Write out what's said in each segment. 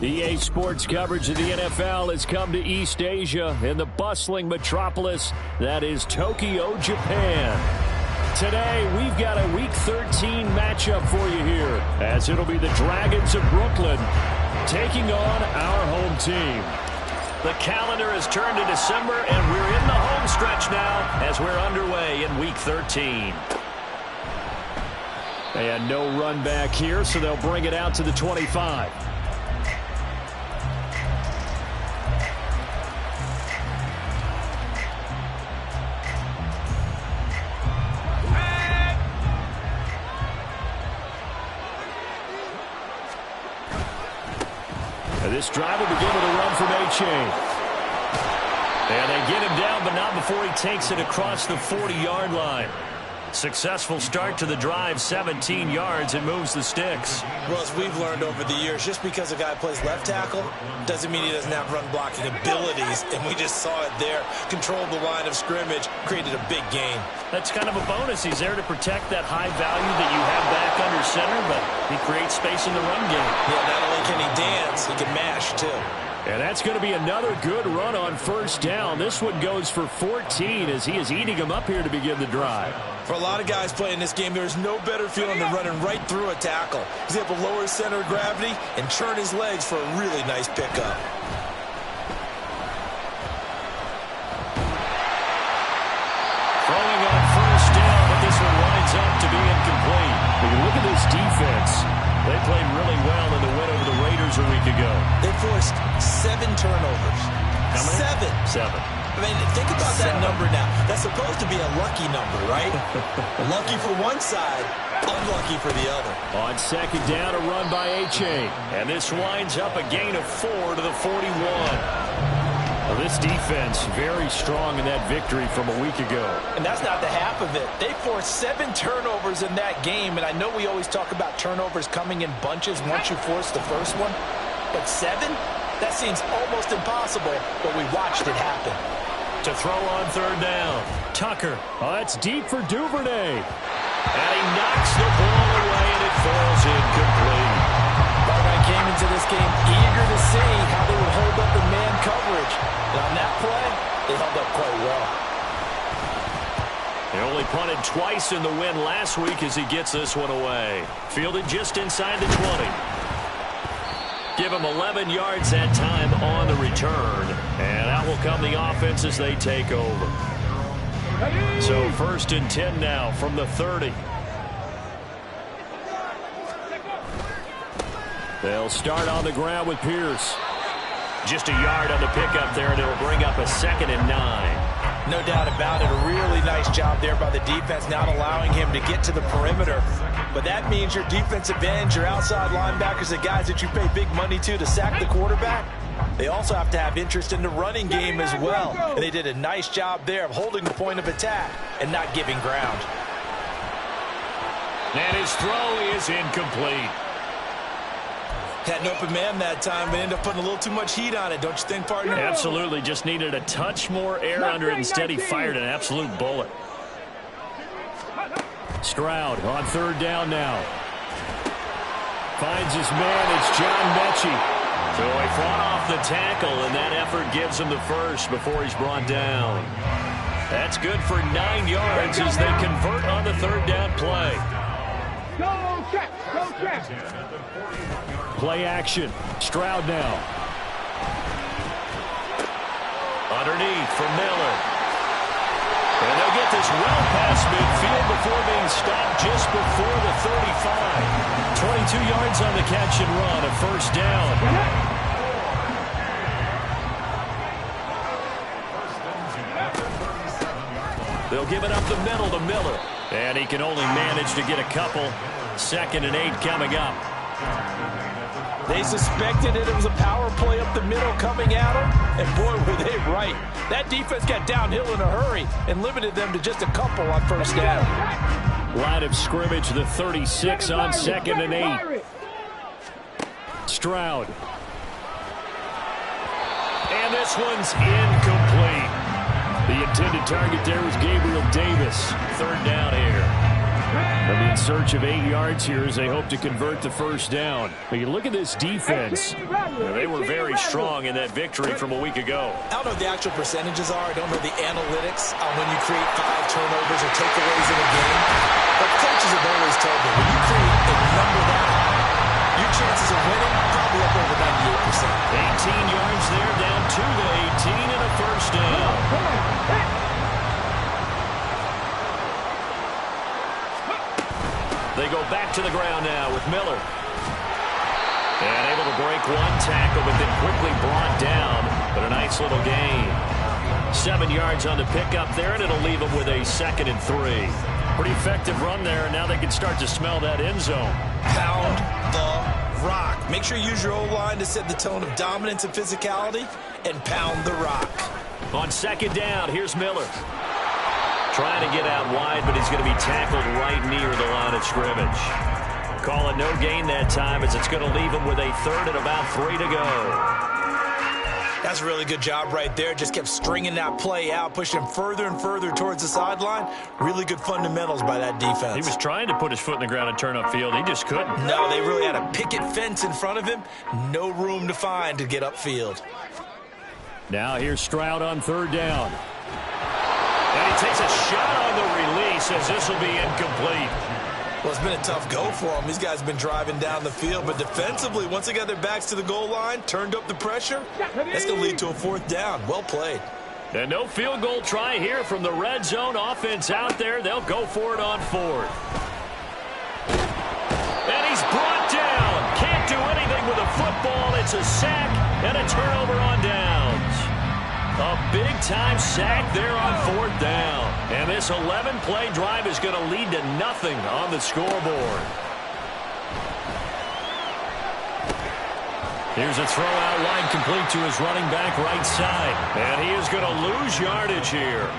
EA Sports coverage of the NFL has come to East Asia in the bustling metropolis that is Tokyo, Japan. Today, we've got a Week 13 matchup for you here, as it'll be the Dragons of Brooklyn taking on our home team. The calendar has turned to December, and we're in the home stretch now as we're underway in Week 13. And no run back here, so they'll bring it out to the 25. This drive will begin with a run from A-Chain. And they get him down, but not before he takes it across the 40-yard line. Successful start to the drive, 17 yards, and moves the sticks. Well, as we've learned over the years, just because a guy plays left tackle doesn't mean he doesn't have run-blocking abilities, and we just saw it there. Controlled the line of scrimmage, created a big gain. That's kind of a bonus. He's there to protect that high value that you have back under center, but he creates space in the run game. Yeah, not only can he dance, he can mash, too. And that's going to be another good run on first down. This one goes for 14 as he is eating them up here to begin the drive. For a lot of guys playing this game, there's no better feeling than running right through a tackle. He's able to lower his center of gravity and churn his legs for a really nice pickup. Throwing on first down, but this one winds up to be incomplete. When you look at this defense, they played really well in the win over the Raiders a week ago. They forced 7 turnovers. How many? 7. 7. I mean, think about that number now. That's supposed to be a lucky number, right? Lucky for one side, unlucky for the other. On second down, a run by A-Chain. And this winds up a gain of 4 to the 41. Well, this defense very strong in that victory from a week ago. And that's not the half of it. They forced 7 turnovers in that game, and I know we always talk about turnovers coming in bunches once you force the first one. But 7? That seems almost impossible, but we watched it happen. To throw on third down. Tucker. Oh, that's deep for Duvernay. And he knocks the ball away, and it falls incomplete. Barnett came into this game eager to see how they would hold up in man coverage. And on that play, they held up quite well. They only punted twice in the win last week as he gets this one away. Fielded just inside the 20. Give him 11 yards that time on the return. And out will come the offense as they take over. So first and 10 now from the 30. They'll start on the ground with Pierce. Just a yard on the pickup there, and it'll bring up a 2nd and 9. No doubt about it. A really nice job there by the defense, not allowing him to get to the perimeter. But that means your defensive ends, your outside linebackers, the guys that you pay big money to sack the quarterback, they also have to have interest in the running game as well. And they did a nice job there of holding the point of attack and not giving ground. And his throw is incomplete. Had an open man that time, but ended up putting a little too much heat on it, don't you think, partner? Absolutely. Just needed a touch more air under it. Instead, he fired an absolute bullet. Stroud on third down now. Finds his man. It's John Mechie. So he fought off the tackle, and that effort gives him the first before he's brought down. That's good for 9 yards as they convert on the third down play. Go check! Go check! Play action. Stroud now. Underneath for Miller. And they'll get this well past midfield before being stopped just before the 35. 22 yards on the catch and run, a first down. They'll give it up the middle to Miller. And he can only manage to get a couple. 2nd and 8 coming up. They suspected it was a power play up the middle coming at them, and boy, were they right. That defense got downhill in a hurry and limited them to just a couple on first down. Line of scrimmage, the 36 on 2nd and 8. Stroud. And this one's incomplete. The intended target there was Gabriel Davis. Third down here. They'll be in search of 8 yards here as they hope to convert the first down. But you look at this defense. They were very strong in that victory from a week ago. I don't know what the actual percentages are. I don't know the analytics on when you create 5 turnovers or takeaways in a game. But coaches have always told me, when you create a number that high, your chances of winning probably up over 98%. 18 yards there, down to the 18 and a first down. They go back to the ground now with Miller. And able to break one tackle, but then quickly brought down. But a nice little gain. 7 yards on the pickup there, and it'll leave them with a 2nd and 3. Pretty effective run there, and now they can start to smell that end zone. Pound the rock. Make sure you use your O-line to set the tone of dominance and physicality, and pound the rock. On 2nd down, here's Miller. Trying to get out wide, but he's going to be tackled right near the line of scrimmage. Call it no gain that time as it's going to leave him with a 3rd and about 3 to go. That's a really good job right there. Just kept stringing that play out, pushing him further and further towards the sideline. Really good fundamentals by that defense. He was trying to put his foot in the ground and turn upfield. He just couldn't. No, they really had a picket fence in front of him. No room to find to get upfield. Now here's Stroud on 3rd down. And he takes a shot on the release as this will be incomplete. Well, it's been a tough go for them. These guys have been driving down the field, but defensively, once they got their backs to the goal line, turned up the pressure, that's going to lead to a 4th down. Well played. And no field goal try here from the red zone offense out there. They'll go for it on 4th. And he's brought down. Can't do anything with a football. It's a sack and a turnover on downs. A big-time sack there on 4th down. And this 11-play drive is going to lead to nothing on the scoreboard. Here's a throw out wide complete to his running back right side. And he is going to lose yardage here.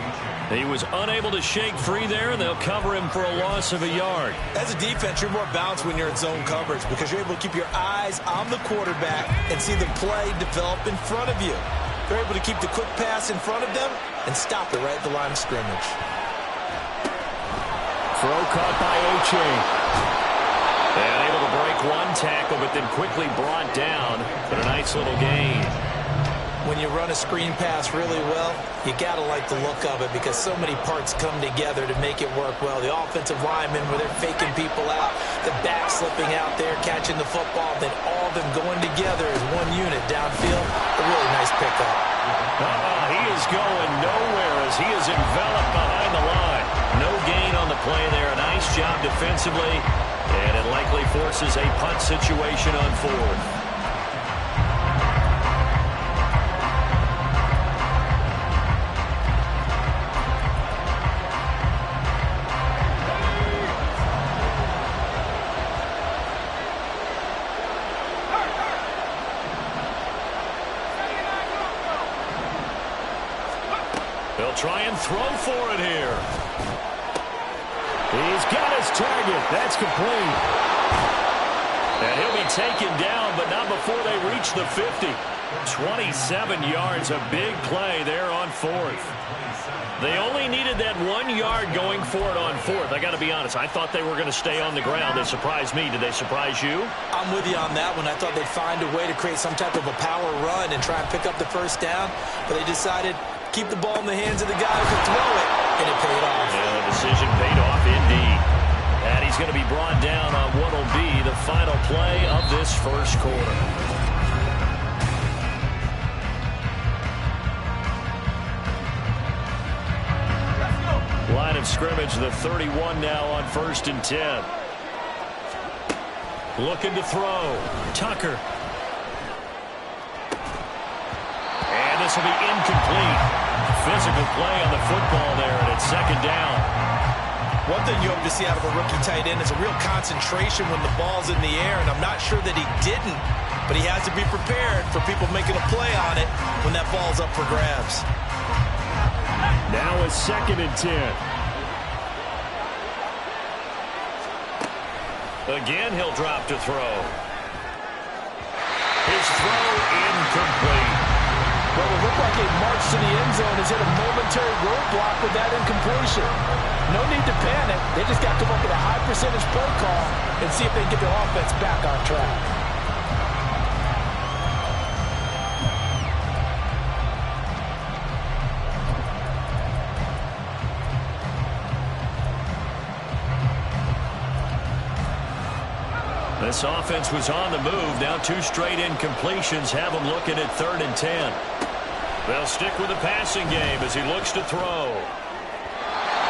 He was unable to shake free there, and they'll cover him for a loss of a yard. As a defense, you're more balanced when you're in zone coverage because you're able to keep your eyes on the quarterback and see the play develop in front of you. They're able to keep the quick pass in front of them and stop it right at the line of scrimmage. Throw caught by Oche. And able to break one tackle, but then quickly brought down. But a nice little gain. When you run a screen pass really well, you got to like the look of it because so many parts come together to make it work well. The offensive linemen, where they're faking people out, the back slipping out there, catching the football, then all of them going together as one unit downfield. A really nice pickup. He is going nowhere as he is enveloped behind the line. No gain on the play there. A nice job defensively, and it likely forces a punt situation on 4th. They'll try and throw for it here. He's got his target. That's complete. And he'll be taken down, but not before they reach the 50. 27 yards, a big play there on 4th. They only needed that 1 yard going for it on 4th. I got to be honest, I thought they were going to stay on the ground. They surprised me. Did they surprise you? I'm with you on that one. I thought they'd find a way to create some type of a power run and try and pick up the first down, but they decided keep the ball in the hands of the guy who can throw it, and it paid off. Yeah, the decision paid off indeed. And he's going to be brought down on what will be the final play of this first quarter. Line of scrimmage, the 31 now on 1st and 10. Looking to throw. Tucker. And this will be incomplete. Physical play on the football there, and it's 2nd down. One thing you hope to see out of a rookie tight end is a real concentration when the ball's in the air, and I'm not sure that he didn't, but he has to be prepared for people making a play on it when that ball's up for grabs. Now it's 2nd and 10. Again, he'll drop to throw. His throw incomplete. Well, it looked like a march to the end zone has hit a momentary road block with that incompletion. No need to panic. They just got to come up with a high percentage play call and see if they can get their offense back on track. This offense was on the move. Now 2 straight incompletions have them looking at 3rd and 10. They'll stick with the passing game as he looks to throw.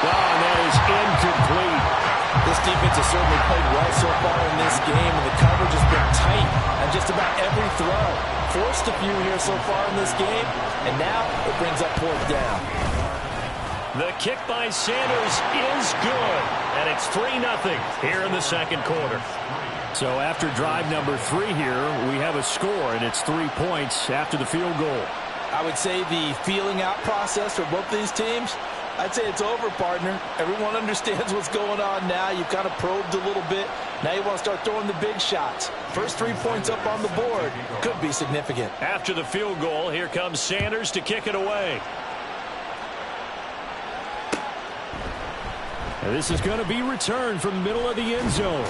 And that is incomplete. This defense has certainly played well so far in this game, and the coverage has been tight on just about every throw. Forced a few here so far in this game, and now it brings up 4th down. The kick by Sanders is good, and it's 3-0 here in the second quarter. So after drive number 3 here, we have a score, and it's 3 points after the field goal. I would say the feeling out process for both these teams, I'd say it's over, partner. Everyone understands what's going on now. You've kind of probed a little bit. Now you want to start throwing the big shots. First 3 points up on the board could be significant. After the field goal, here comes Sanders to kick it away. And this is going to be returned from the middle of the end zone.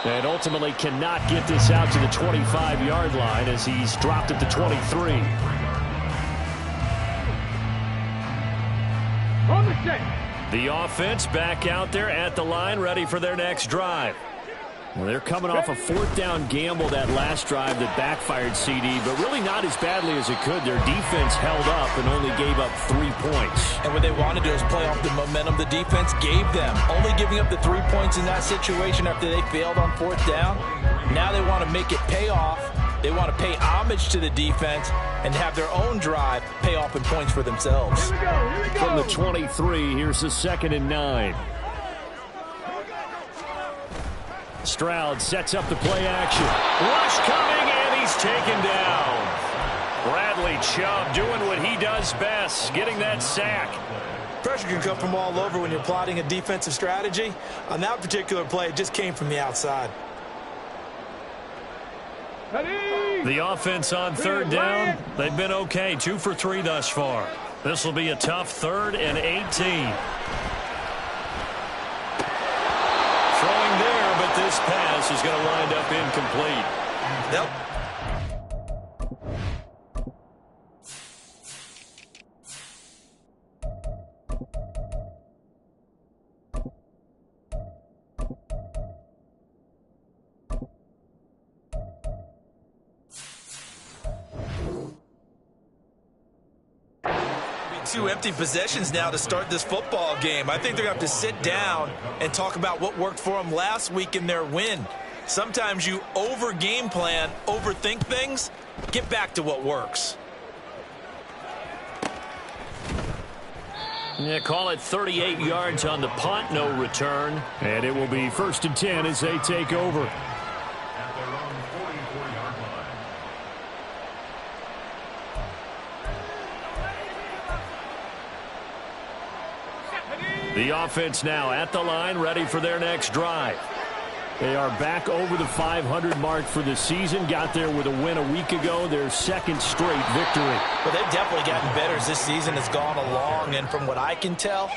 And ultimately cannot get this out to the 25-yard line as he's dropped at the 23. The offense back out there at the line, ready for their next drive. Well, they're coming off a 4th down gamble that last drive that backfired CD, but really not as badly as it could. Their defense held up and only gave up 3 points. And what they wanted to do is play off the momentum the defense gave them. Only giving up the 3 points in that situation after they failed on 4th down. Now they want to make it pay off. They want to pay homage to the defense and have their own drive pay off in points for themselves. Here we go. From the 23, here's the 2nd and 9. Stroud sets up the play action. Rush coming, and he's taken down. Bradley Chubb doing what he does best, getting that sack. Pressure can come from all over when you're plotting a defensive strategy. On that particular play, it just came from the outside. The offense on 3rd down, they've been okay, 2 for 3 thus far. This will be a tough 3rd and 18. This pass is going to wind up incomplete. Yep. Two empty possessions now to start this football game. I think they're going to have to sit down and talk about what worked for them last week in their win. Sometimes you over-game plan, overthink things. Get back to what works. Yeah, call it 38 yards on the punt, no return. And it will be 1st and 10 as they take over. The offense now at the line, ready for their next drive. They are back over the 500 mark for the season. Got there with a win a week ago, their 2nd straight victory. Well, they've definitely gotten better as this season has gone along, and from what I can tell,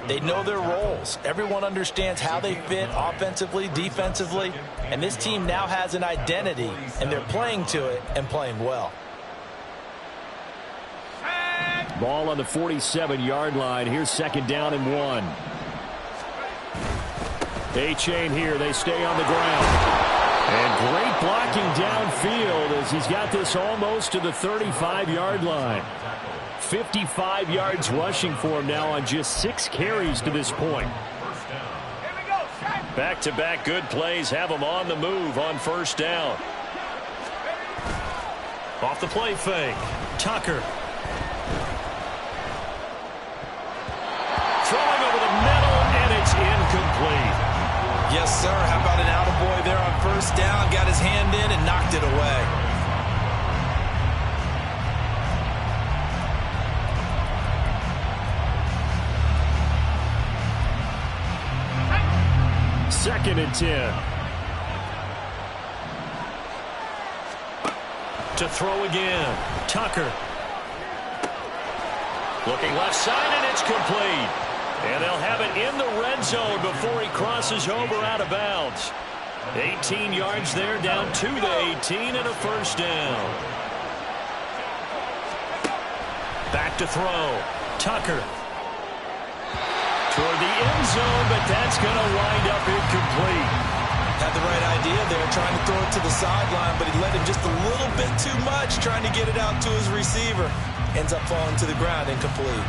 they know their roles. Everyone understands how they fit offensively, defensively, and this team now has an identity, and they're playing to it and playing well. Ball on the 47-yard line. Here's 2nd down and 1. A-chain here. They stay on the ground. And great blocking downfield as he's got this almost to the 35-yard line. 55 yards rushing for him now on just 6 carries to this point. Back-to-back good plays have him on the move on 1st down. Off the play fake. Tucker. Throwing over the middle, and it's incomplete. Yes, sir. How about an attaboy there on 1st down? Got his hand in and knocked it away. Second and 10. To throw again. Tucker. Looking left side, and it's complete. And they'll have it in the red zone before he crosses over out of bounds. 18 yards there, down to the 18, and a first down. Back to throw. Tucker. Toward the end zone, but that's going to wind up incomplete. Had the right idea there, trying to throw it to the sideline, but he led him just a little bit too much, trying to get it out to his receiver. Ends up falling to the ground, incomplete.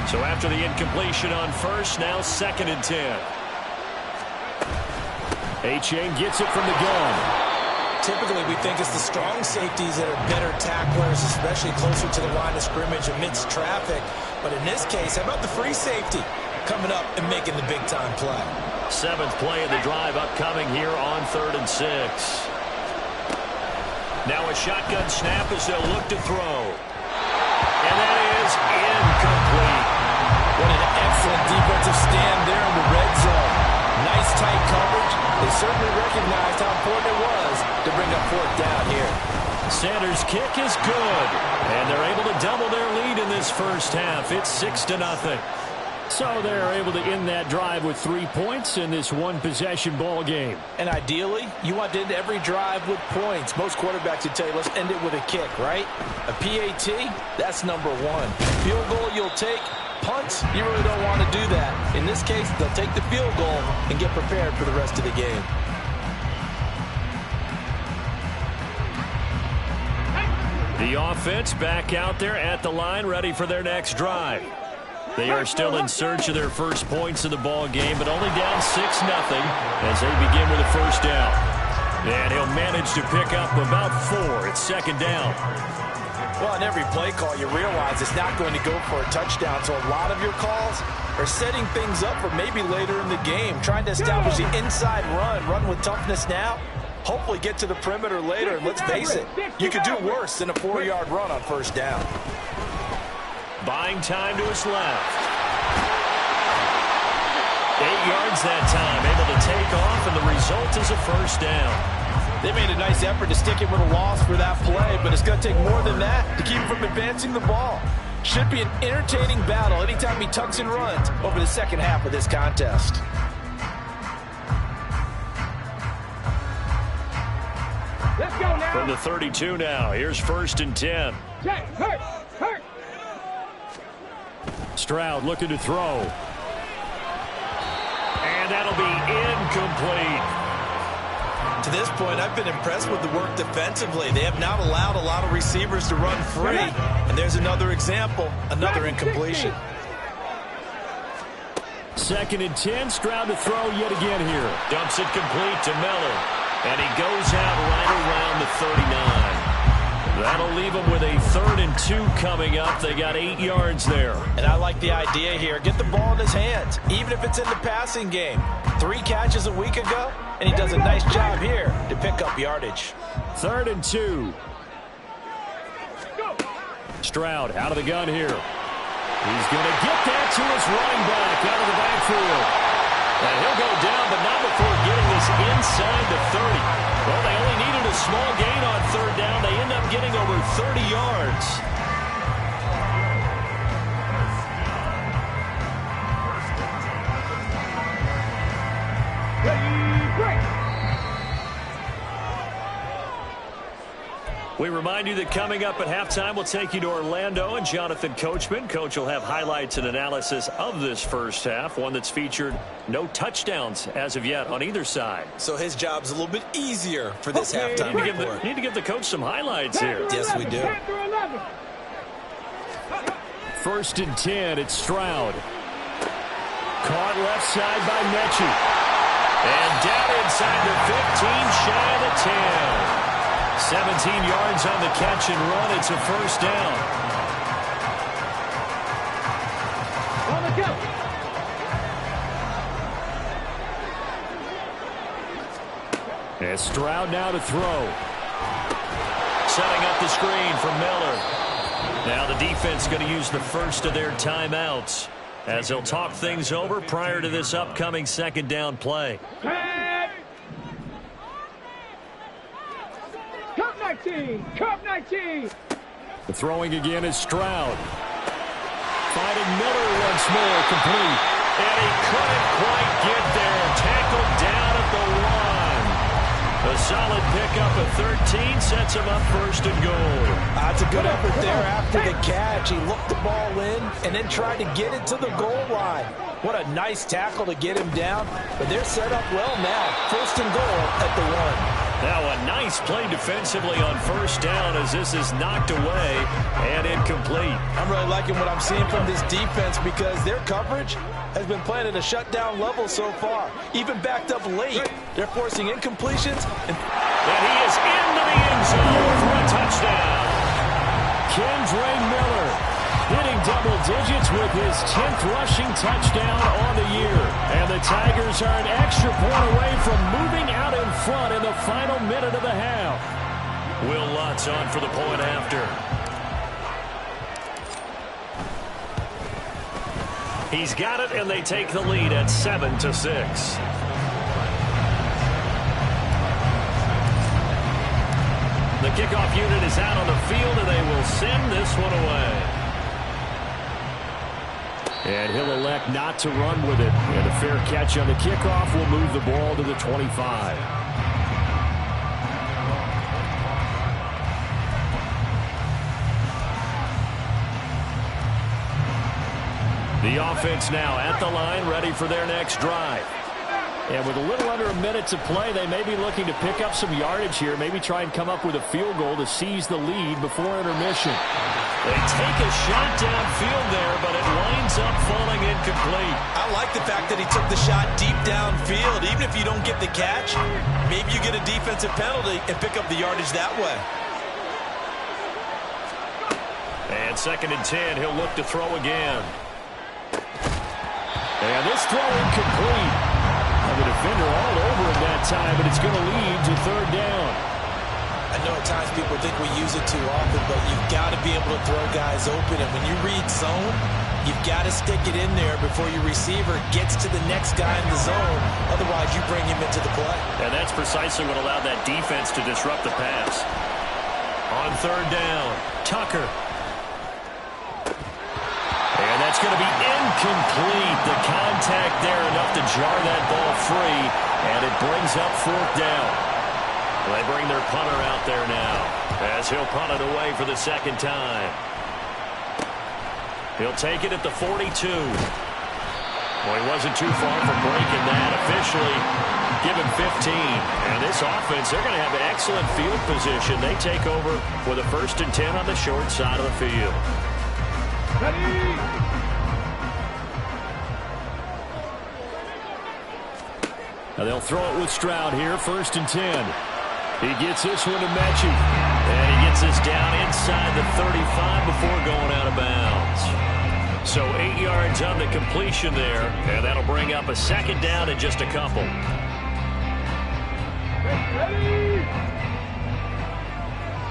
So after the incompletion on first, now 2nd and 10. Achane gets it from the gun. Typically, we think it's the strong safeties that are better tacklers, especially closer to the line of scrimmage amidst traffic. But in this case, how about the free safety coming up and making the big-time play? 7th play of the drive upcoming here on 3rd and 6. Now a shotgun snap as they'll look to throw. And that is incomplete. What an excellent defensive stand there in the red zone. Nice tight coverage. They certainly recognized how important it was to bring up 4th down here. Sanders' kick is good. And they're able to double their lead in this first half. It's 6-0. So they're able to end that drive with 3 points in this one-possession ball game. And ideally, you want to end every drive with points. Most quarterbacks would tell you, let's end it with a kick, right? A PAT, that's number 1. Field goal you'll take. Punts, you really don't want to do that. In this case, they'll take the field goal and get prepared for the rest of the game. The offense back out there at the line, ready for their next drive. They are still in search of their first points of the ball game, but only down 6-0 as they begin with a first down. And he'll manage to pick up about 4. It's 2nd down. Well, in every play call, you realize it's not going to go for a touchdown, so a lot of your calls are setting things up for maybe later in the game, trying to establish the inside run with toughness now, hopefully get to the perimeter later, and let's face it, you could do worse than a 4-yard run on first down. Buying time to his left. 8 yards that time, able to take off, and the result is a first down. They made a nice effort to stick him with a loss for that play, but it's going to take more than that to keep him from advancing the ball. Should be an entertaining battle anytime he tucks and runs over the second half of this contest. Let's go now. From the 32 now, here's 1st and 10. Check, hurt. Stroud looking to throw. And that'll be incomplete. To this point, I've been impressed with the work defensively. They have not allowed a lot of receivers to run free. And there's another example, another incompletion. 2nd and 10, Stroud to throw yet again here. Dumps it complete to Miller. And he goes out right around the 39. That'll leave them with a 3rd and 2 coming up. They got 8 yards there. And I like the idea here. Get the ball in his hands, even if it's in the passing game. 3 catches a week ago, and he does a nice job here to pick up yardage. 3rd and 2. Stroud out of the gun here. He's going to get that to his running back out of the backfield. And he'll go down, but not before getting this inside the 30. Well, they only needed a small gain on 3rd down. They end up getting over 30 yards. We remind you that coming up at halftime, we'll take you to Orlando and Jonathan Coachman. Coach will have highlights and analysis of this first half, one that's featured no touchdowns as of yet on either side. So his job's a little bit easier for this halftime report. Need to give the coach some highlights here. Yes, we do. 1st and 10, it's Stroud. Caught left side by Mechie. And down inside the 15, shy of the 10. 17 yards on the catch and run. It's a first down. On the go. And Stroud now to throw. Setting up the screen for Miller. Now the defense going to use the first of their timeouts as they'll talk things over prior to this upcoming 2nd down play. Cup 19. Throwing again is Stroud. Finding Miller once more, complete. And he couldn't quite get there. Tackled down at the 1. A solid pickup at 13 sets him up first and goal. That's a good effort there after the catch. He looked the ball in and then tried to get it to the goal line. What a nice tackle to get him down. But they're set up well now. First and goal at the 1. Now a nice play defensively on first down as this is knocked away and incomplete. I'm really liking what I'm seeing from this defense because their coverage has been playing at a shutdown level so far. Even backed up late, they're forcing incompletions. And he is into the end zone for a touchdown. Kendre Miller hitting double digits with his 10th rushing touchdown on the year. And the Tigers are an extra point away from moving out in front in the final minute of the half. Will Lutz on for the point after. He's got it, and they take the lead at 7-6. The kickoff unit is out on the field, and they will send this one away. And he'll elect not to run with it. And a fair catch on the kickoff will move the ball to the 25. The offense now at the line, ready for their next drive. And with a little under a minute to play, they may be looking to pick up some yardage here, maybe try and come up with a field goal to seize the lead before intermission. They take a shot downfield there, but it winds up falling incomplete. I like the fact that he took the shot deep downfield. Even if you don't get the catch, maybe you get a defensive penalty and pick up the yardage that way. And 2nd and 10, he'll look to throw again. And this throw incomplete. And the defender all over him that time, but it's going to lead to 3rd down. I know at times people think we use it too often, but you've got to be able to throw guys open. And when you read zone, you've got to stick it in there before your receiver gets to the next guy in the zone. Otherwise, you bring him into the play. And that's precisely what allowed that defense to disrupt the pass. On 3rd down, Tucker. And that's going to be incomplete. The contact there enough to jar that ball free, and it brings up 4th down. They bring their punter out there now as he'll punt it away for the 2nd time. He'll take it at the 42. Well, he wasn't too far from breaking that. Officially, give him 15. And this offense, they're going to have an excellent field position. They take over with a 1st and 10 on the short side of the field. Ready. Now they'll throw it with Stroud here, 1st and 10. He gets this one to Mechie. And he gets this down inside the 35 before going out of bounds. So 8 yards on the completion there, and that'll bring up a 2nd down and just a couple. Ready.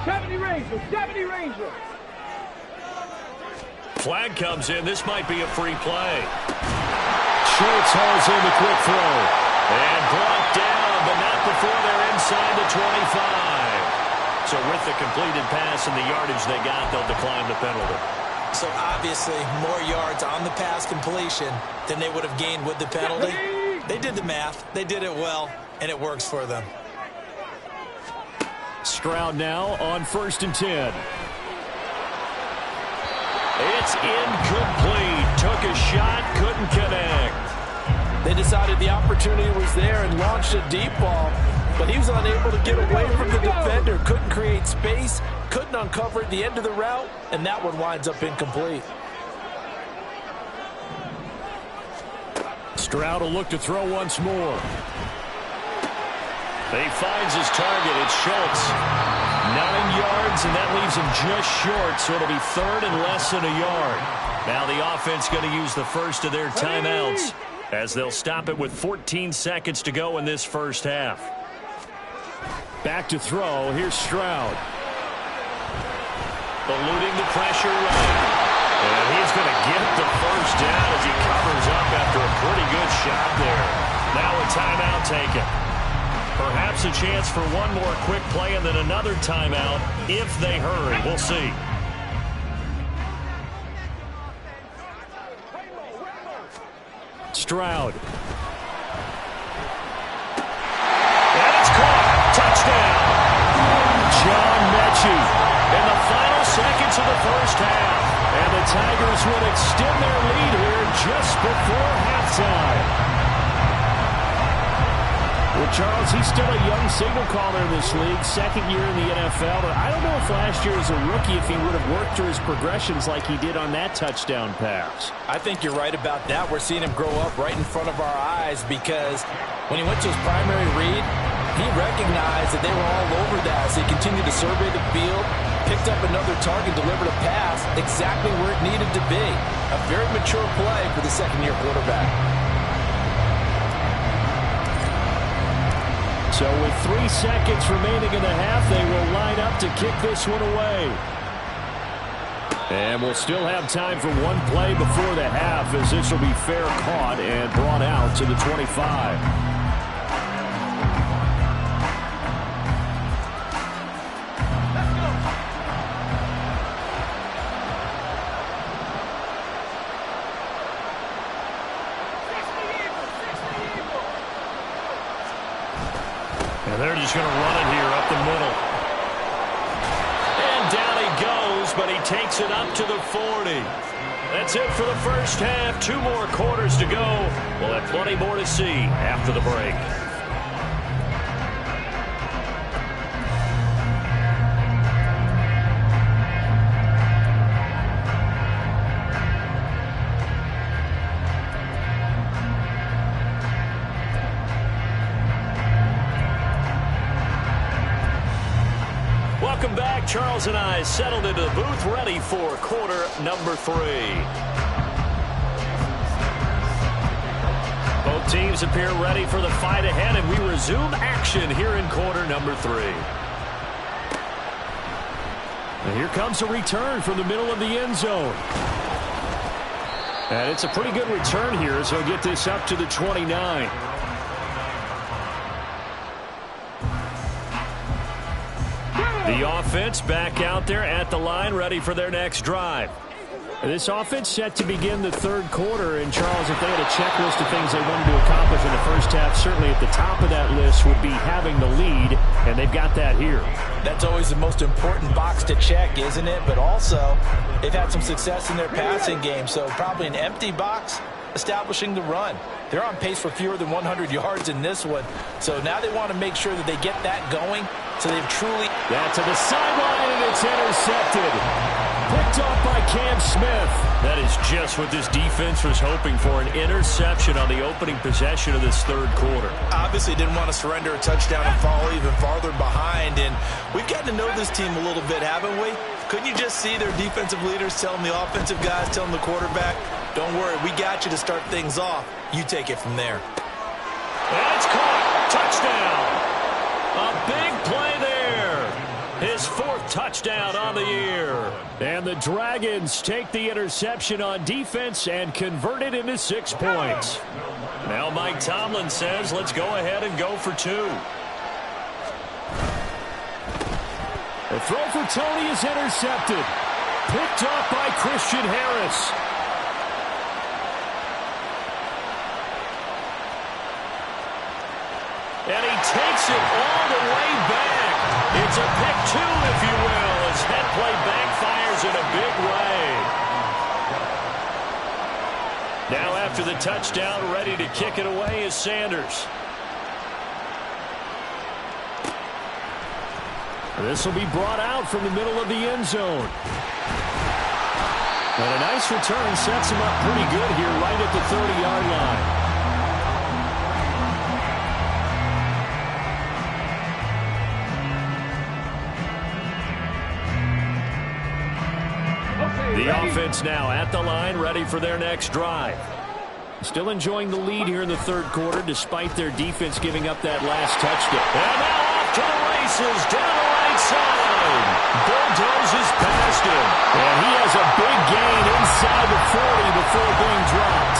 70 Rangers, 70 Rangers. Flag comes in. This might be a free play. Schultz hauls in the quick throw. And brought down, but not before they're inside the 25. So with the completed pass and the yardage they got, they'll decline the penalty. So obviously more yards on the pass completion than they would have gained with the penalty. They did the math. They did it well, and it works for them. Stroud now on 1st and 10. It's incomplete. Took a shot, couldn't connect. They decided the opportunity was there and launched a deep ball, but he was unable to get away from the defender. Couldn't create space, couldn't uncover at the end of the route, and that one winds up incomplete. Stroud will look to throw once more. He finds his target. It's Schultz. 9 yards, and that leaves him just short, so it'll be 3rd and less than a yard. Now the offense going to use the first of their timeouts as they'll stop it with 14 seconds to go in this first half. Back to throw. Here's Stroud. Eluding the pressure right. And he's going to get the first down as he covers up after a pretty good shot there. Now a timeout taken. Perhaps a chance for one more quick play and then another timeout if they hurry. We'll see. Stroud. And it's caught. Touchdown. John Mechie in the final seconds of the first half. And the Tigers would extend their lead here just before halftime. Well, Charles, he's still a young signal caller in this league, second year in the NFL. But I don't know if last year as a rookie, if he would have worked through his progressions like he did on that touchdown pass. I think you're right about that. We're seeing him grow up right in front of our eyes because when he went to his primary read, he recognized that they were all over that as he continued to survey the field, picked up another target, delivered a pass exactly where it needed to be. A very mature play for the second-year quarterback. So with 3 seconds remaining in the half, they will line up to kick this one away. And we'll still have time for one play before the half, as this will be fair caught and brought out to the 25. And they're just going to run it here up the middle. And down he goes, but he takes it up to the 40. That's it for the first half. 2 more quarters to go. We'll have plenty more to see after the break. Welcome back. Charles and I settled into the booth, ready for quarter number 3. Both teams appear ready for the fight ahead, and we resume action here in quarter number 3. And here comes a return from the middle of the end zone. And it's a pretty good return here, as he'll get this up to the 29. The offense back out there at the line, ready for their next drive. This offense set to begin the third quarter, and Charles, if they had a checklist of things they wanted to accomplish in the first half, certainly at the top of that list would be having the lead, and they've got that here. That's always the most important box to check, isn't it? But also, they've had some success in their passing game, so probably an empty box establishing the run. They're on pace for fewer than 100 yards in this one, so now they want to make sure that they get that going, so they've truly... That to the sideline, and it's intercepted. Picked off by Cam Smith. That is just what this defense was hoping for, an interception on the opening possession of this third quarter. Obviously didn't want to surrender a touchdown and fall even farther behind, and we've gotten to know this team a little bit, haven't we? Couldn't you just see their defensive leaders telling the offensive guys, telling the quarterback, don't worry, we got you to start things off. You take it from there. That's caught. Touchdown. A big play there. His 4th touchdown on the year. And the Dragons take the interception on defense and convert it into 6 points. Now Mike Tomlin says, let's go ahead and go for 2. The throw for Tony is intercepted. Picked off by Christian Harris. And he takes it all the way back. It's a pick 2, if you will, as that play backfires in a big way. Now after the touchdown, ready to kick it away is Sanders. This will be brought out from the middle of the end zone. And a nice return sets him up pretty good here right at the 30-yard line. The offense now at the line, ready for their next drive. Still enjoying the lead here in the third quarter, despite their defense giving up that last touchdown. And now off to the races, down the right side. Bulldozes past him. And he has a big gain inside the 40 before being dropped.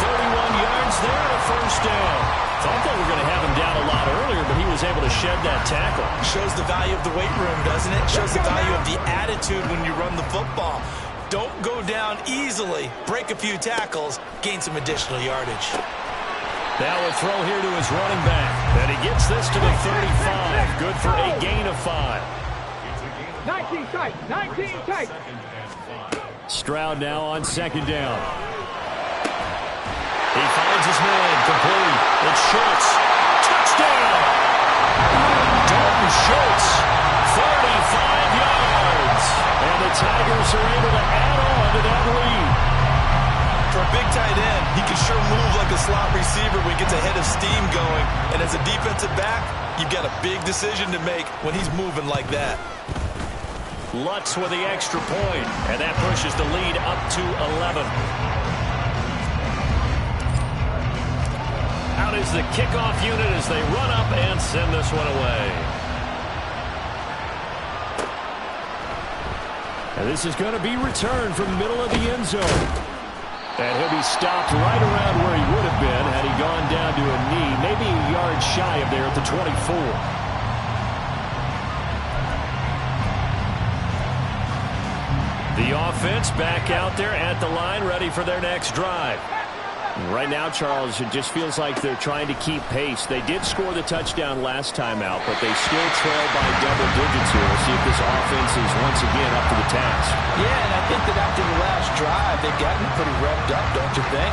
31 yards there, a first down. Thought they were going to have him down a lot earlier, but he was able to shed that tackle. Shows the value of the weight room, doesn't it? Shows the value of the attitude when you run the football. Don't go down easily. Break a few tackles. Gain some additional yardage. Now a throw here to his running back. And he gets this to the 35. Good for a gain of 5. 19 tight. 19 tight. Stroud now on second down. He finds his man. Complete. It's Schultz. Touchdown! Dalton Schultz. 35 yards. And the Tigers are able to add on to that lead. For a big tight end, he can sure move like a slot receiver when he gets a head of steam going. And as a defensive back, you've got a big decision to make when he's moving like that. Lutz with the extra point, and that pushes the lead up to 11. Out is the kickoff unit as they run up and send this one away. And this is going to be returned from the middle of the end zone. And he'll be stopped right around where he would have been had he gone down to a knee, maybe a yard shy of there at the 24. The offense back out there at the line, ready for their next drive. Right now, Charles, it just feels like they're trying to keep pace. They did score the touchdown last time out, but they still trail by double digits here. We'll see if this offense is once again up to the task. Yeah, and I think that after the last drive, they've gotten pretty revved up, don't you think?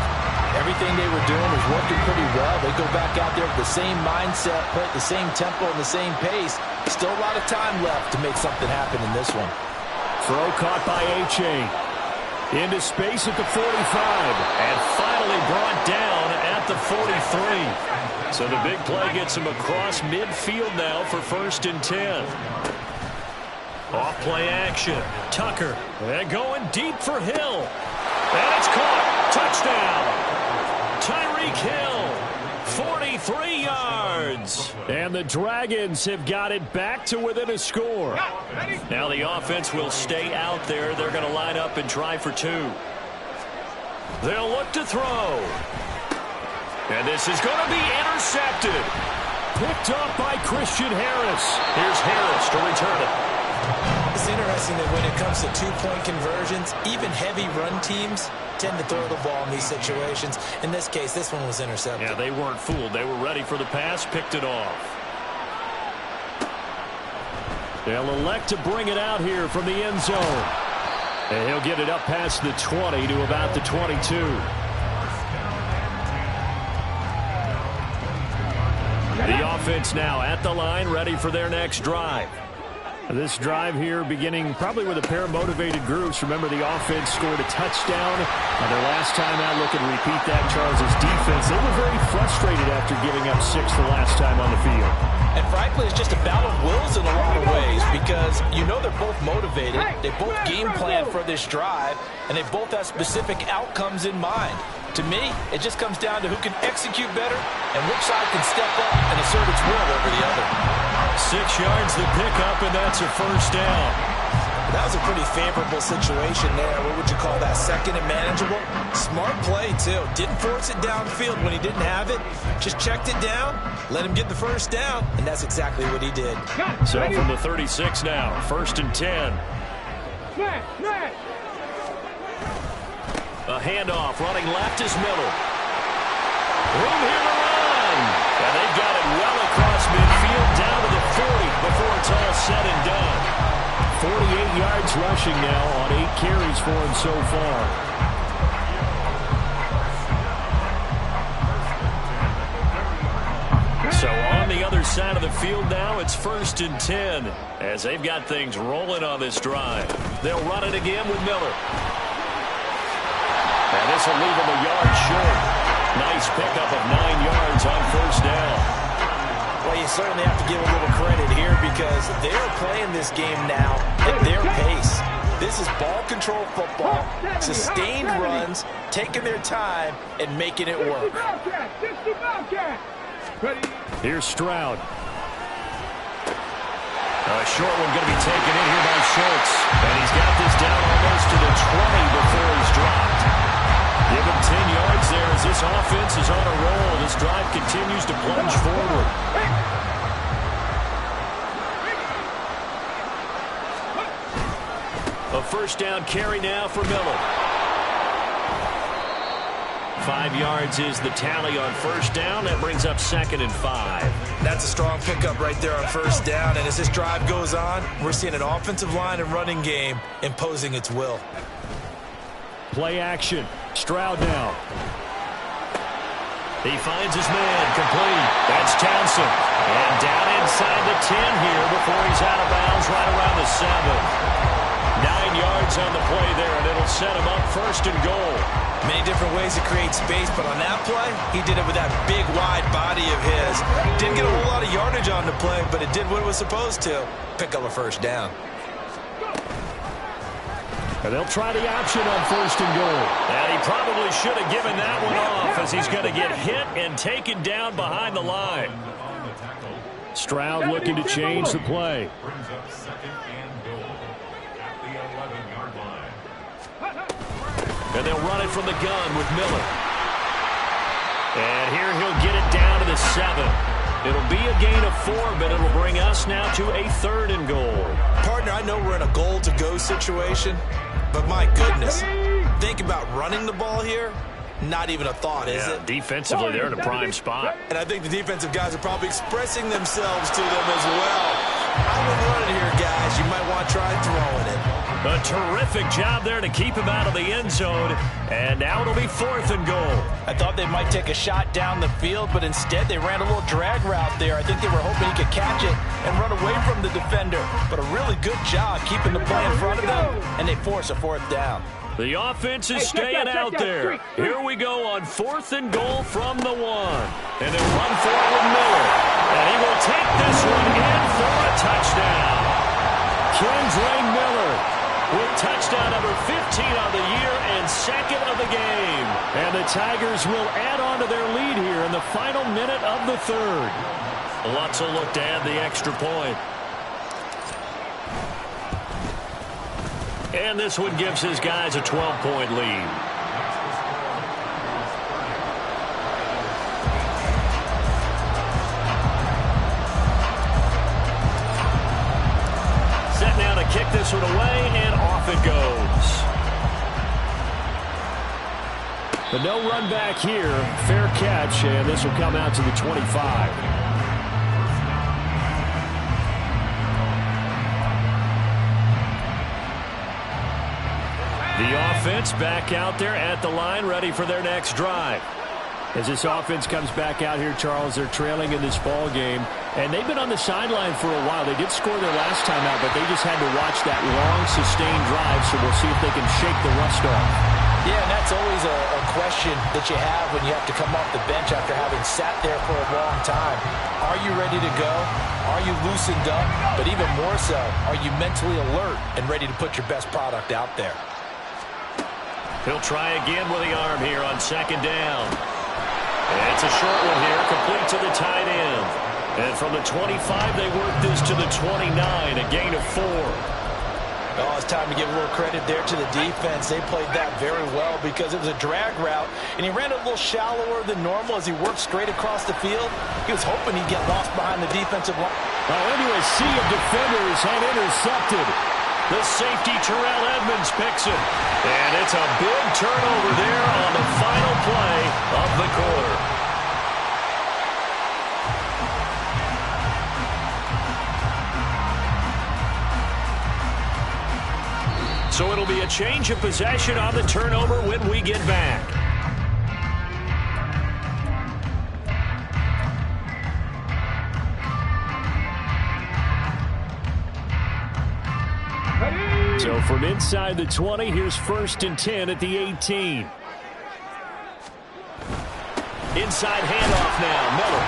Everything they were doing was working pretty well. They go back out there with the same mindset, play at the same tempo and the same pace. Still a lot of time left to make something happen in this one. Throw caught by A-Chain. Into space at the 45. And finally brought down at the 43. So the big play gets him across midfield now for 1st and 10. Off play action. Tucker. And going deep for Hill. And it's caught. Touchdown. Tyreek Hill. 43 yards. And the Dragons have got it back to within a score. Now the offense will stay out there. They're going to line up and try for 2. They'll look to throw. And this is going to be intercepted. Picked up by Christian Harris. Here's Harris to return it. It's interesting that when it comes to two-point conversions, even heavy run teams tend to throw the ball in these situations. In this case, this one was intercepted. Yeah, they weren't fooled. They were ready for the pass, picked it off. They'll elect to bring it out here from the end zone. And he'll get it up past the 20 to about the 22. The offense now at the line, ready for their next drive. This drive here beginning probably with a pair of motivated groups. Remember, the offense scored a touchdown. Their last time out, look and repeat that, Charles' defense. They were very frustrated after giving up 6 the last time on the field. And frankly, it's just a battle of wills in a lot of ways because you know they're both motivated. They both game plan for this drive, and they both have specific outcomes in mind. To me, it just comes down to who can execute better and which side can step up and assert its will over the other. 6 yards the pickup, and that's a 1st down. That was a pretty favorable situation there. What would you call that? 2nd and manageable? Smart play, too. Didn't force it downfield when he didn't have it. Just checked it down, let him get the 1st down, and that's exactly what he did. So from the 36 now, 1st and 10. A handoff, running left is Miller. Room here to run. And they've got it well across midfield, down to the 40 before it's all said and done. 48 yards rushing now on 8 carries for him so far. So on the other side of the field now, it's 1st and 10 as they've got things rolling on this drive. They'll run it again with Miller. And this will leave him a yard short. Nice pickup of 9 yards on 1st down. Well, you certainly have to give a little credit here because they're playing this game now at their pace. This is ball control football, sustained runs, taking their time, and making it work. Here's Stroud. A short one going to be taken in here by Schultz. And he's got this down almost to the 20 before he's dropped. Give him 10 yards there as this offense is on a roll. This drive continues to plunge forward. A A first down carry now for Miller. 5 yards is the tally on first down. That brings up 2nd and 5. That's a strong pickup right there on first down. And as this drive goes on, we're seeing an offensive line and running game imposing its will. Play action. Stroud now. He finds his man, complete. That's Townsend. And down inside the 10 here before he's out of bounds right around the 7. 9 yards on the play there, and it'll set him up 1st and goal. Many different ways to create space, but on that play, he did it with that big, wide body of his. Didn't get a whole lot of yardage on the play, but it did what it was supposed to. Pick up a first down. And they'll try the option on 1st and goal. And he probably should have given that one off as he's going to get hit and taken down behind the line. Stroud looking to change the play. And they'll run it from the gun with Miller. And here he'll get it down to the 7. It'll be a gain of 4, but it'll bring us now to a 3rd and goal. Partner, I know we're in a goal-to-go situation, but my goodness, think about running the ball here. Not even a thought, is it? Defensively, they're in a prime spot. And I think the defensive guys are probably expressing themselves to them as well. I wouldn't run it here, guys. You might want to try throwing it. A terrific job there to keep him out of the end zone. And now it'll be 4th and goal. I thought they might take a shot down the field, but instead they ran a little drag route there. I think they were hoping he could catch it and run away from the defender. But a really good job keeping the play in front of them, and they force a 4th down. The offense is staying out there. Here we go on 4th and goal from the 1. And they'll run for it with Miller. And he will take this one in for a touchdown. Kendre Miller with touchdown number 15 on the year and 2nd of the game. And the Tigers will add on to their lead here in the final minute of the 3rd. Lots of look to add the extra point. And this one gives his guys a 12-point lead. Set now to kick this one away, and off it goes. But no run back here. Fair catch, and this will come out to the 25. The offense back out there at the line, ready for their next drive. As this offense comes back out here, Charles, they're trailing in this ball game, and they've been on the sideline for a while. They did score their last time out, but they just had to watch that long, sustained drive, so we'll see if they can shake the rust off. Yeah, and that's always a question that you have when you have to come off the bench after having sat there for a long time. Are you ready to go? Are you loosened up? But even more so, are you mentally alert and ready to put your best product out there? He'll try again with the arm here on 2nd down. And it's a short one here, complete to the tight end. And from the 25, they work this to the 29, a gain of 4. Oh, it's time to give a little credit there to the defense. They played that very well because it was a drag route, and he ran a little shallower than normal as he worked straight across the field. He was hoping he'd get lost behind the defensive line. Into a sea of defenders and intercepted. The safety, Terrell Edmonds, picks it. And it's a big turnover there on the final play of the quarter. So it'll be a change of possession on the turnover when we get back. So from inside the 20, here's 1st and 10 at the 18. Inside handoff now, Miller.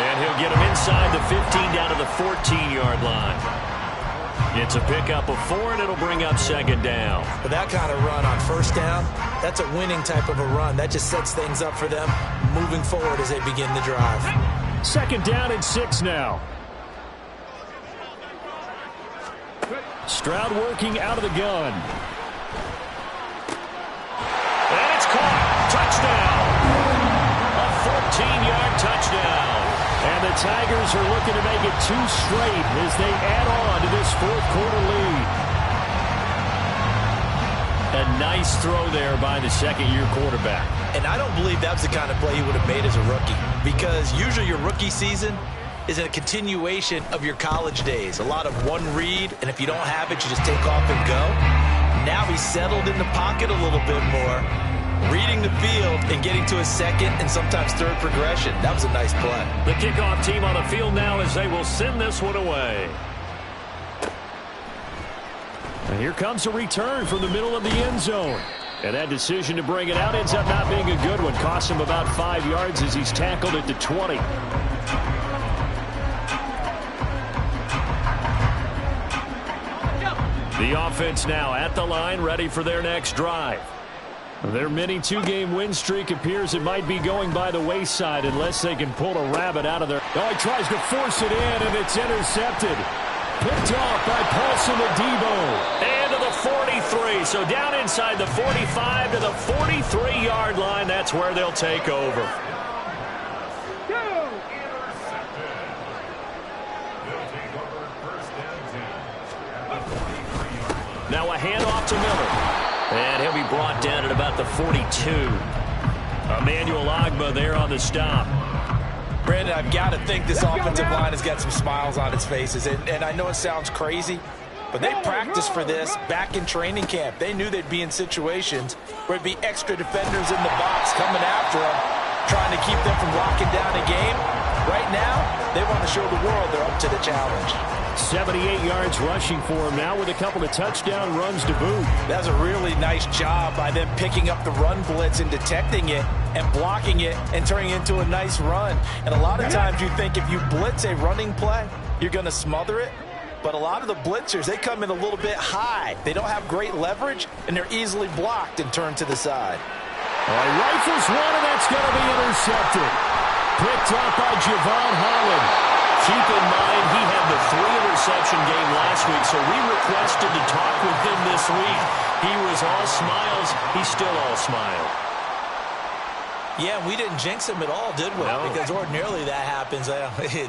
And he'll get him inside the 15 down to the 14-yard line. It's a pickup of 4, and it'll bring up 2nd down. But that kind of run on 1st down, that's a winning type of a run. That just sets things up for them moving forward as they begin the drive. 2nd down and 6 now. Stroud working out of the gun. And it's caught. Touchdown. A 14-yard touchdown. And the Tigers are looking to make it 2 straight as they add on to this 4th quarter lead. A nice throw there by the second-year quarterback. And I don't believe that's the kind of play he would have made as a rookie, because usually your rookie season is a continuation of your college days. A lot of one read, and if you don't have it, you just take off and go. Now he's settled in the pocket a little bit more, reading the field and getting to a second and sometimes third progression. That was a nice play. The kickoff team on the field now as they will send this one away. And here comes a return from the middle of the end zone. And that decision to bring it out ends up not being a good one. Costs him about 5 yards as he's tackled at the 20. The offense now at the line, ready for their next drive. Their mini two-game win streak appears it might be going by the wayside unless they can pull a rabbit out of there. Oh, he tries to force it in, and it's intercepted. Picked off by Paulson Adebo. And to the 43. So down inside the 45 to the 43-yard line. That's where they'll take over. Now a handoff to Miller. And he'll be brought down at about the 42. Emmanuel Ogbah there on the stop. Brandon, I've got to think this offensive line has got some smiles on its faces. And I know it sounds crazy, but they practiced for this back in training camp. They knew they'd be in situations where it'd be extra defenders in the box coming after them, trying to keep them from locking down a game. Right now, they want to show the world they're up to the challenge. 78 yards rushing for him now with a couple of touchdown runs to boot. That's a really nice job by them picking up the run blitz and detecting it and blocking it and turning it into a nice run. And a lot of times you think if you blitz a running play, you're going to smother it. But a lot of the blitzers, they come in a little bit high. They don't have great leverage, and they're easily blocked and turned to the side. Rifles one, and that's going to be intercepted. Picked up by Javon Holland. Keep in mind, he had the 3-interception game last week, so we requested to talk with him this week. He was all smiles. He's still all smile. Yeah, we didn't jinx him at all, did we? No. Because ordinarily that happens.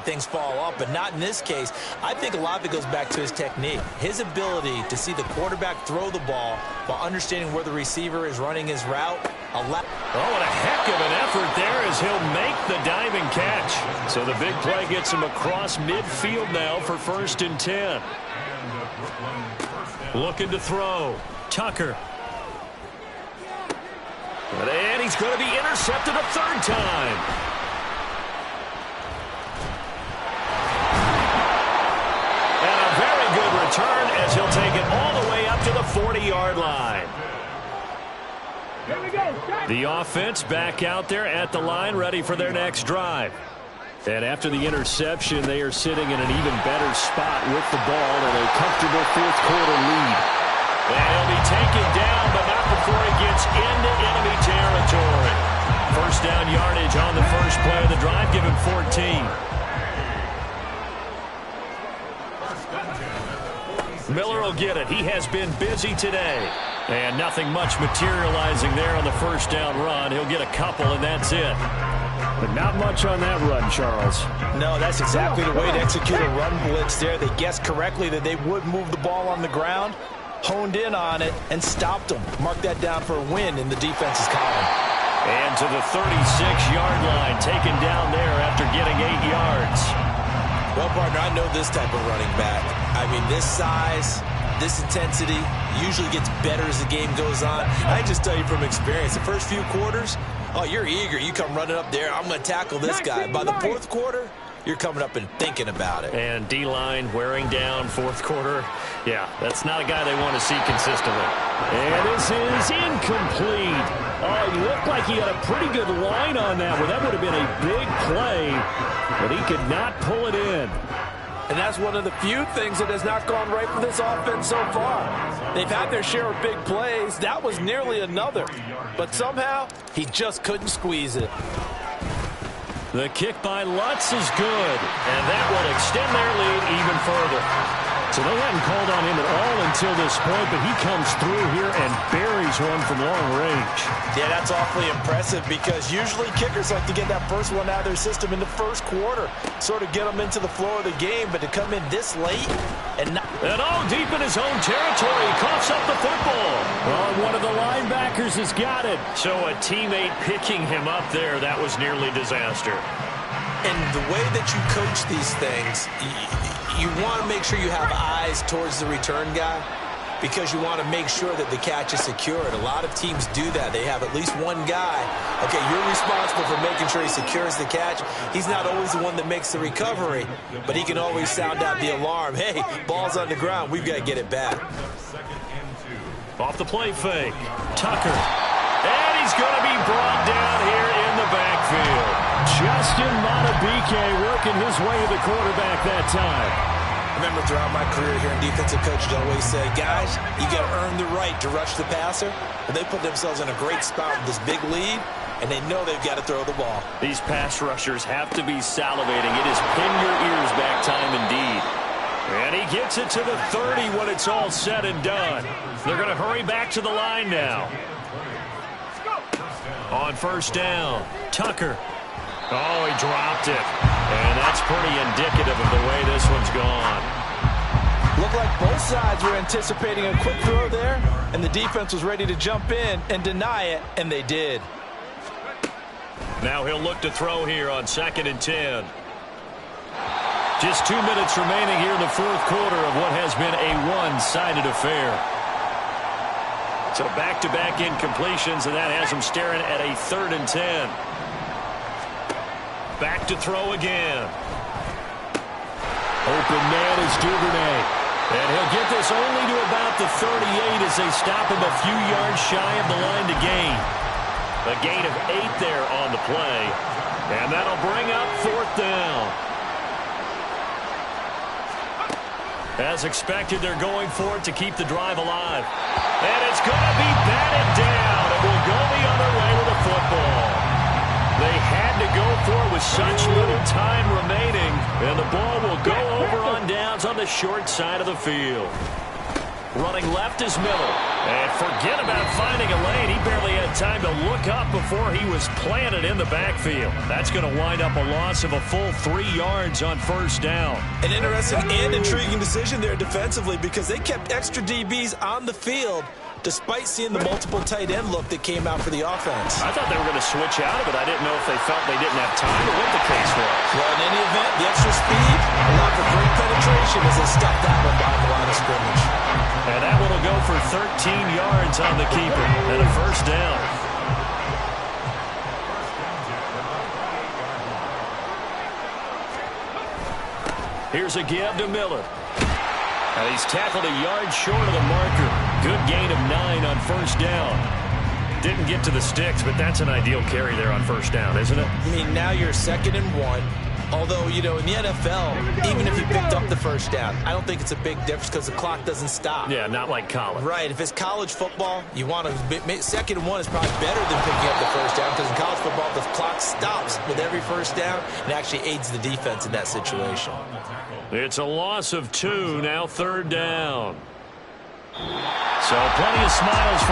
Things fall off, but not in this case. I think a lot of it goes back to his technique. His ability to see the quarterback throw the ball while understanding where the receiver is running his route. Oh, what a heck of an effort there as he'll make the diving catch. So the big play gets him across midfield now for 1st and 10. Looking to throw. Tucker. And he's going to be intercepted a third time. And a very good return as he'll take it all the way up to the 40-yard line. Here we go. The offense back out there at the line, ready for their next drive. And after the interception, they are sitting in an even better spot with the ball in a comfortable fourth-quarter lead. And he'll be taken down, but not before he gets into enemy territory. First down yardage on the first play of the drive, give him 14. Miller will get it. He has been busy today. And nothing much materializing there on the first down run. He'll get a couple, and that's it. But not much on that run, Charles. No, that's exactly the way to execute a run blitz there. They guessed correctly that they would move the ball on the ground, honed in on it, and stopped them. Mark that down for a win in the defense's column. And to the 36-yard line, taken down there after getting 8 yards. Well, partner, I know this type of running back. I mean, this size, this intensity usually gets better as the game goes on. I just tell you from experience, the first few quarters, oh, you're eager. You come running up there, I'm going to tackle this guy. By the fourth quarter, you're coming up and thinking about it. And D-line wearing down fourth quarter. Yeah, that's not a guy they want to see consistently. And this is incomplete. Oh, he looked like he had a pretty good line on that one. That would have been a big play, but he could not pull it in. And that's one of the few things that has not gone right for this offense so far. They've had their share of big plays. That was nearly another. But somehow, he just couldn't squeeze it. The kick by Lutz is good, and that will extend their lead even further. So they hadn't called on him at all until this point, but he comes through here and buries nails one from long range. Yeah, that's awfully impressive because usually kickers like to get that first one out of their system in the first quarter, sort of get them into the flow of the game, but to come in this late and not... And all deep in his own territory, coughs up the football. Oh, one of the linebackers has got it. So a teammate picking him up there, that was nearly disaster. And the way that you coach these things, you want to make sure you have eyes towards the return guy because you want to make sure that the catch is secured. A lot of teams do that. They have at least one guy. Okay, you're responsible for making sure he secures the catch. He's not always the one that makes the recovery, but he can always sound out the alarm. Hey, ball's on the ground. We've got to get it back. Off the play fake. Tucker. And he's going to be brought down here in the backfield. Justin Madubuike working his way to the quarterback that time. Remember, throughout my career here in defensive coaches always say, guys, you got to earn the right to rush the passer. But they put themselves in a great spot with this big lead, and they know they've got to throw the ball. These pass rushers have to be salivating. It is pin your ears back time indeed. And he gets it to the 30 when it's all said and done. They're going to hurry back to the line now. On first down, Tucker. Oh, he dropped it. And that's pretty indicative of the way this one's gone. Looked like both sides were anticipating a quick throw there, and the defense was ready to jump in and deny it, and they did. Now he'll look to throw here on 2nd and 10. Just 2 minutes remaining here in the fourth quarter of what has been a one-sided affair. So back-to-back incompletions, and that has him staring at a 3rd and 10. Back to throw again. Open man is Duvernay. And he'll get this only to about the 38 as they stop him a few yards shy of the line to gain. A gain of 8 there on the play. And that'll bring up 4th down. As expected, they're going for it to keep the drive alive. And it's going to be batted down. It will go the other way with the football. They had to go for it with such little time remaining. And the ball will go over on downs on the short side of the field. Running left is Miller. And forget about finding a lane. He barely had time to look up before he was planted in the backfield. That's going to wind up a loss of a full 3 yards on first down. An interesting and intriguing decision there defensively because they kept extra DBs on the field despite seeing the multiple tight end look that came out for the offense. I thought they were going to switch out of it. I didn't know if they felt they didn't have time or what the case was. Well, in any event, the extra speed allowed for great penetration as they stuffed that one behind the line of scrimmage. And that one will go for 13 yards on the keeper and a first down. Here's a give to Miller. And he's tackled a yard short of the marker. Good gain of 9 on first down. Didn't get to the sticks, but that's an ideal carry there on first down, isn't it? I mean, now you're 2nd and 1. Although, you know, in the NFL, even if you picked up the first down, I don't think it's a big difference because the clock doesn't stop. Yeah, not like college. Right. If it's college football, you want to 2nd and 1 is probably better than picking up the first down because in college football, the clock stops with every first down and actually aids the defense in that situation. It's a loss of 2, now 3rd down. So plenty of smiles for the